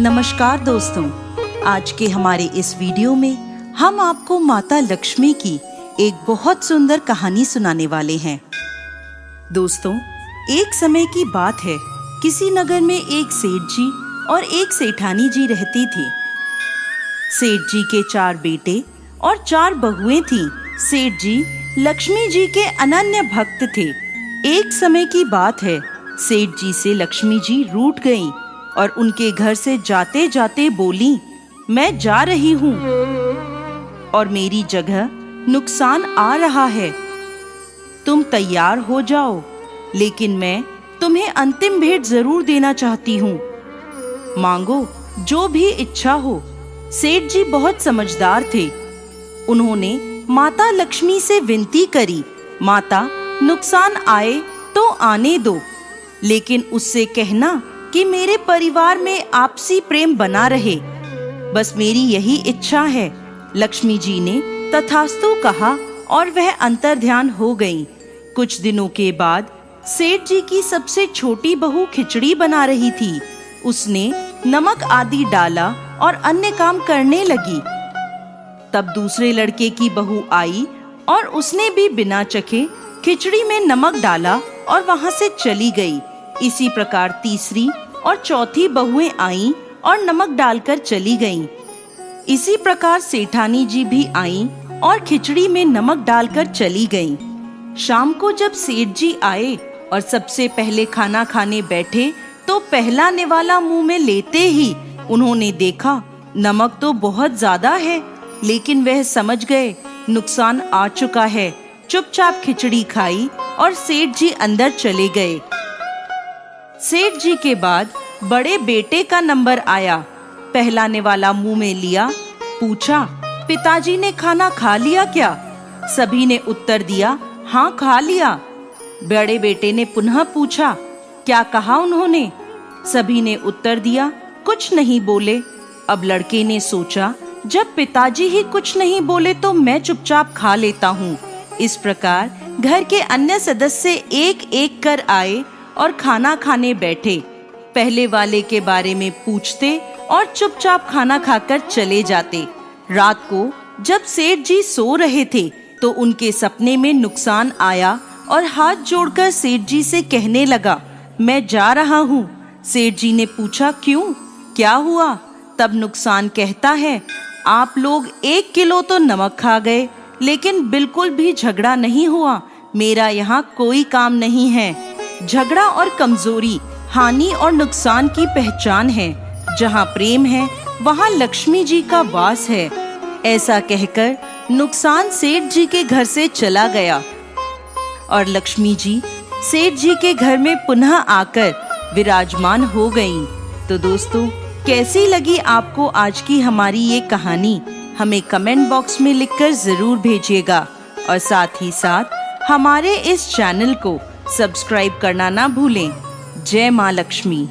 नमस्कार दोस्तों, आज के हमारे इस वीडियो में हम आपको माता लक्ष्मी की एक बहुत सुंदर कहानी सुनाने वाले हैं। दोस्तों, एक समय की बात है, किसी नगर में एक सेठ जी और एक सेठानी जी रहती थी। सेठ जी के 4 बेटे और 4 बहुएं थीं। सेठ जी लक्ष्मी जी के अनन्य भक्त थे। एक समय की बात है, सेठ जी से लक्ष्मी जी रूठ गईं और उनके घर से जाते जाते बोली, मैं जा रही हूँ और मेरी जगह नुकसान आ रहा है। तुम तैयार हो जाओ, लेकिन मैं तुम्हें अंतिम भेंट जरूर देना चाहती हूँ। मांगो जो भी इच्छा हो। सेठ जी बहुत समझदार थे। उन्होंने माता लक्ष्मी से विनती करी, माता नुकसान आए तो आने दो, लेकिन उससे कहना कि मेरे परिवार में आपसी प्रेम बना रहे। बस मेरी यही इच्छा है। लक्ष्मी जी ने तथास्तु कहा और वह अंतर्ध्यान हो गईं। कुछ दिनों के बाद सेठ जी की सबसे छोटी बहू खिचड़ी बना रही थी। उसने नमक आदि डाला और अन्य काम करने लगी। तब दूसरे लड़के की बहू आई और उसने भी बिना चखे खिचड़ी में नमक डाला और वहां से चली गई। इसी प्रकार तीसरी और चौथी बहुएं आईं और नमक डालकर चली गईं। इसी प्रकार सेठानी जी भी आईं और खिचड़ी में नमक डालकर चली गईं। शाम को जब सेठ जी आए और सबसे पहले खाना खाने बैठे, तो पहला निवाला मुंह में लेते ही उन्होंने देखा नमक तो बहुत ज्यादा है, लेकिन वह समझ गए नुकसान आ चुका है। चुपचाप खिचड़ी खाई और सेठ जी अंदर चले गए। सेठ जी के बाद बड़े बेटे का नंबर आया। पहला निवाला मुंह में लिया, पूछा, पिताजी ने खाना खा लिया क्या? सभी ने उत्तर दिया, हाँ खा लिया। बड़े बेटे ने पुनः पूछा, क्या कहा उन्होंने? सभी ने उत्तर दिया, कुछ नहीं बोले। अब लड़के ने सोचा, जब पिताजी ही कुछ नहीं बोले तो मैं चुपचाप खा लेता हूँ। इस प्रकार घर के अन्य सदस्य एक एक कर आए और खाना खाने बैठे। पहले वाले के बारे में पूछते और चुपचाप खाना खाकर चले जाते। रात को जब सेठ जी सो रहे थे, तो उनके सपने में नुकसान आया और हाथ जोड़कर सेठ जी से कहने लगा, मैं जा रहा हूँ। सेठ जी ने पूछा, क्यों, क्या हुआ? तब नुकसान कहता है, आप लोग 1 किलो तो नमक खा गए, लेकिन बिल्कुल भी झगड़ा नहीं हुआ। मेरा यहाँ कोई काम नहीं है। झगड़ा और कमजोरी हानि और नुकसान की पहचान है। जहाँ प्रेम है, वहाँ लक्ष्मी जी का वास है। ऐसा कहकर नुकसान सेठ जी के घर से चला गया और लक्ष्मी जी सेठ जी के घर में पुनः आकर विराजमान हो गईं। तो दोस्तों, कैसी लगी आपको आज की हमारी ये कहानी? हमें कमेंट बॉक्स में लिखकर जरूर भेजिएगा और साथ ही साथ हमारे इस चैनल को सब्सक्राइब करना ना भूलें। जय माँ लक्ष्मी।